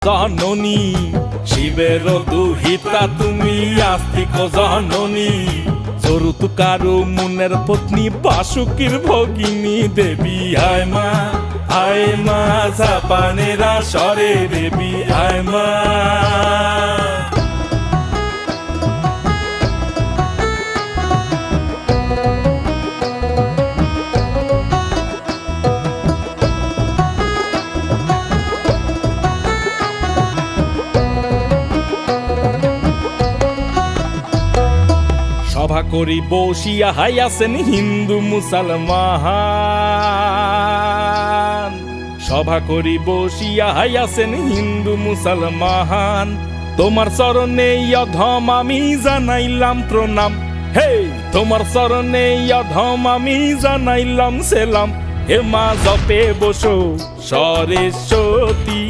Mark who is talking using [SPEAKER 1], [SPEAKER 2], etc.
[SPEAKER 1] জননী, শিবের দুহিতা তুমি আস্তিক জননী। যৌতুকারু মুনের পত্নী বাসুকীর ভগিনী দেবী আয় মা জাপানেরা সরে দেবী আয় মা। সভা করি বসিয়া হাইয়াছেন হিন্দু মুসলমান, সভা করি বসিয়া হাইয়াছেন হিন্দু মুসলমান। তোমার চরণে অধম আমি জানাইলাম প্রণাম, হে তোমার চরণে অধম আমি জানাইলাম সেলাম। হে মা জপে বসো সরস্বতী,